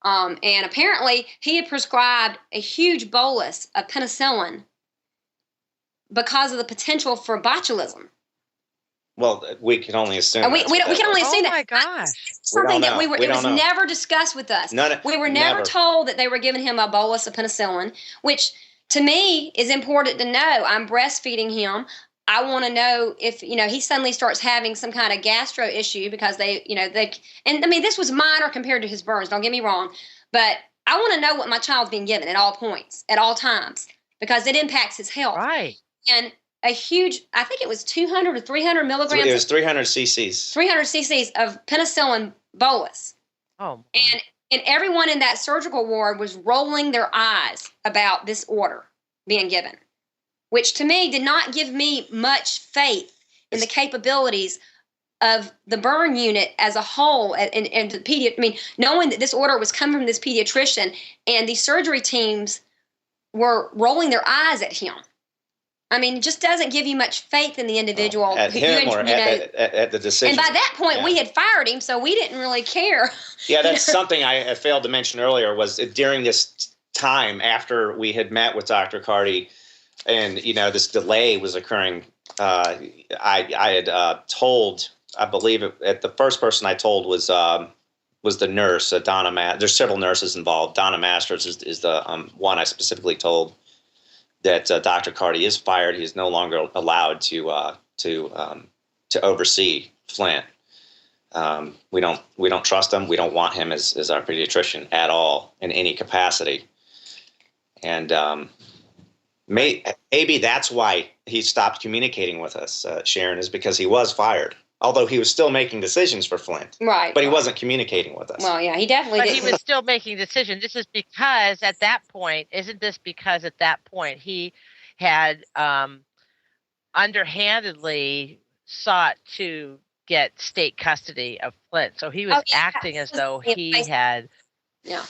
And apparently he had prescribed a huge bolus of penicillin because of the potential for botulism. Well, we can only assume. We can only assume that. Oh my gosh! Something that it was never discussed with us. We were never told that they were giving him a bolus of penicillin, which to me is important to know. I'm breastfeeding him. I want to know if, he suddenly starts having some kind of gastro issue because this was minor compared to his burns. Don't get me wrong, but I want to know what my child's being given at all points, at all times, because it impacts his health. Right. And a huge, I think it was 200 or 300 milligrams. It was 300 cc's. 300 cc's of penicillin bolus. Oh. And everyone in that surgical ward was rolling their eyes about this order being given, which to me did not give me much faith in the capabilities of the burn unit as a whole. And the knowing that this order was coming from this pediatrician and the surgery teams were rolling their eyes at him. It just doesn't give you much faith in the individual. At him or at the decision. And by that point, we had fired him, so we didn't really care. Yeah, that's something I failed to mention earlier was during this time after we had met with Dr. Carty and, this delay was occurring, I had told, I believe the first person I told was the nurse, Donna. There's several nurses involved. Donna Masters is the one I specifically told that Dr. Carty is fired. He is no longer allowed to oversee Flint. We don't trust him. We don't want him as our pediatrician at all in any capacity. And maybe that's why he stopped communicating with us, Sharon, is because he was fired. Although he was still making decisions for Flint. Right. But he wasn't communicating with us. Well, yeah, he definitely did. But he was still making decisions. This is because at that point, he had underhandedly sought to get state custody of Flint. So he was acting as though he had. Yeah.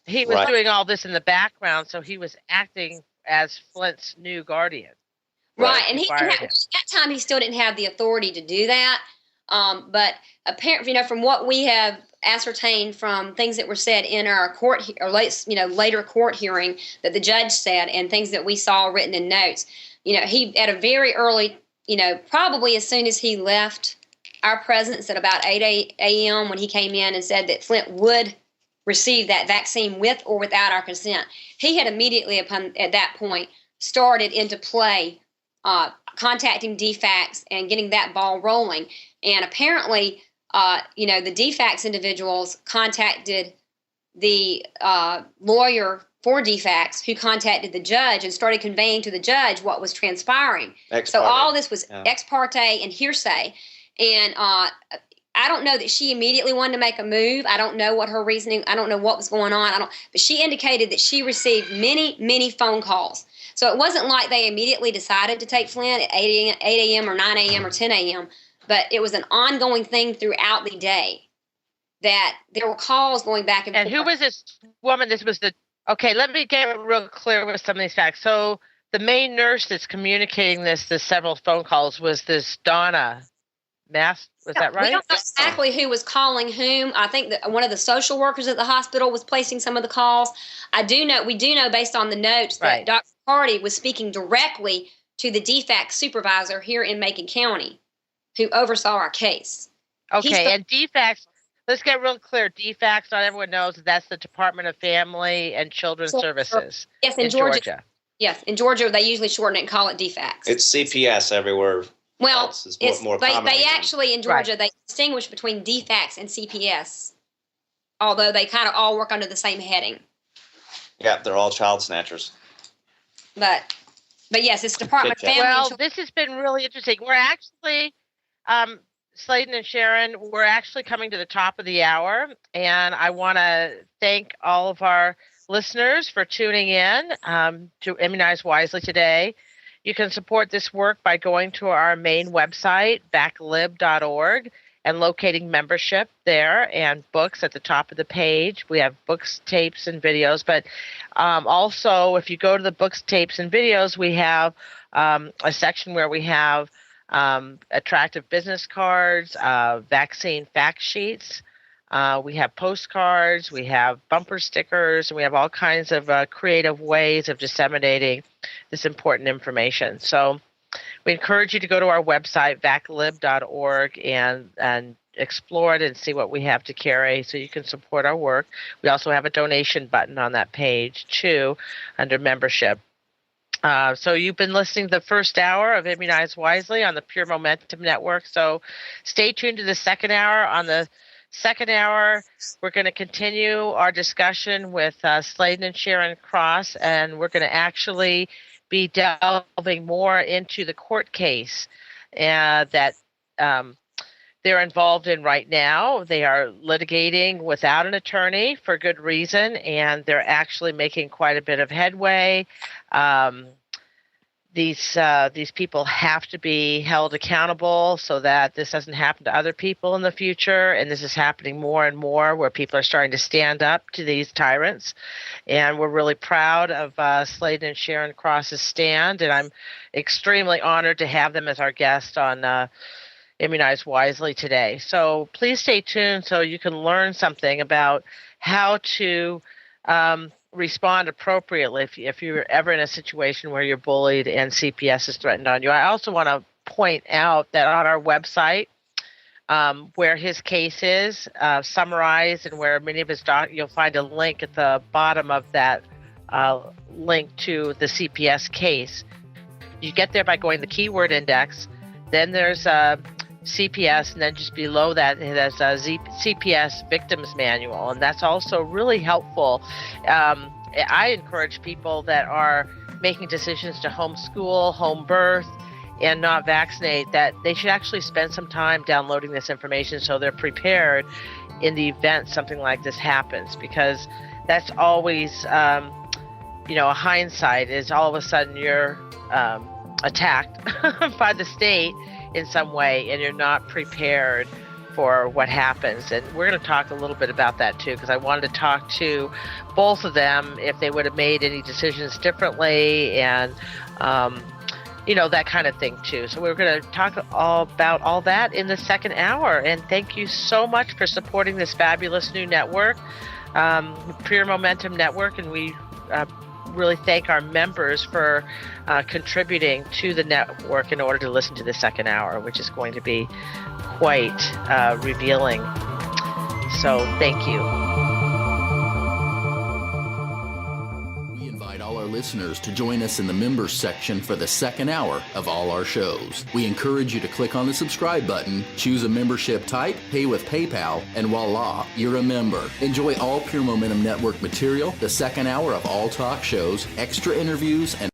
He was doing all this in the background, so he was acting as Flint's new guardian. Right, and at that time he still didn't have the authority to do that. But apparently, from what we have ascertained from things that were said in our court or later court hearing that the judge said, and things that we saw written in notes, he at a very early, probably as soon as he left our presence at about 8 a.m. when he came in and said that Flint would receive that vaccine with or without our consent, he had immediately at that point started into play. Contacting DFACS and getting that ball rolling. And apparently, the DFACS individuals contacted the lawyer for DFACS who contacted the judge and started conveying to the judge what was transpiring. So all this was ex parte and hearsay. And I don't know that she immediately wanted to make a move. I don't know what her reasoning, I don't know what was going on. But she indicated that she received many, many phone calls. So it wasn't like they immediately decided to take Flint at 8 a.m. or 9 a.m. or 10 a.m., but it was an ongoing thing throughout the day that there were calls going back and forth. And who was this woman? Okay, let me get real clear with some of these facts. So the main nurse that's communicating the several phone calls was this Donna mass. Was that right? We don't know exactly who was calling whom. I think that one of the social workers at the hospital was placing some of the calls. We do know based on the notes that Dr. Hardy was speaking directly to the DFACS supervisor here in Macon County who oversaw our case. Okay, and DFACS, let's get real clear. DFACS, not everyone knows that that's the Department of Family and Children's Services. Yes, in Georgia. Yes, in Georgia, they usually shorten it and call it DFACS. It's CPS everywhere. Well, more they actually, in Georgia, they distinguish between DFACS and CPS, although they kind of all work under the same heading. Yeah, they're all child snatchers. But yes, it's Department of Family. Well, this has been really interesting. We're actually, Slayden and Sharon, we're actually coming to the top of the hour, and I want to thank all of our listeners for tuning in to Immunize Wisely today. You can support this work by going to our main website, backlib.org, and locating membership there and books at the top of the page. We have books, tapes, and videos. But also, if you go to the books, tapes, and videos, we have a section where we have attractive business cards, vaccine fact sheets. We have postcards, we have bumper stickers, and we have all kinds of creative ways of disseminating this important information. So we encourage you to go to our website, backlib.org, and explore it and see what we have to carry so you can support our work. We also have a donation button on that page, too, under membership. So you've been listening to the first hour of Immunize Wisely on the Pure Momentum Network. So stay tuned to the second hour. On the second hour, we're going to continue our discussion with Slayden and Sharon Cross, and we're going to actually be delving more into the court case that they're involved in right now. They are litigating without an attorney for good reason, and they're actually making quite a bit of headway. These people have to be held accountable so that this doesn't happen to other people in the future. And this is happening more and more where people are starting to stand up to these tyrants. And we're really proud of Slayden and Sharon Cross's stand. And I'm extremely honored to have them as our guest on Immunize Wisely today. So please stay tuned so you can learn something about how to respond appropriately if you're ever in a situation where you're bullied and CPS is threatened on you. I also want to point out that on our website, where his case is summarized and where many of his you'll find a link at the bottom of that link to the CPS case. You get there by going to the keyword index. Then there's CPS, and then just below that it has a CPS Victims Manual, and that's also really helpful. I encourage people that are making decisions to homeschool, home birth, and not vaccinate, that they should actually spend some time downloading this information so they're prepared in the event something like this happens, because that's always, a hindsight is all of a sudden you're attacked by the state in some way, and you're not prepared for what happens. And we're going to talk a little bit about that too, because I wanted to talk to both of them if they would have made any decisions differently, and that kind of thing too. So we're going to talk all about all that in the second hour. And thank you so much for supporting this fabulous new network, Pure Momentum Network, and we really thank our members for contributing to the network in order to listen to the second hour, which is going to be quite revealing. So thank you. We invite all our listeners to join us in the members section for the second hour of all our shows. We encourage you to click on the subscribe button, choose a membership type, pay with PayPal, and voila, you're a member. Enjoy all Pure Momentum Network material, the second hour of all talk shows, extra interviews, and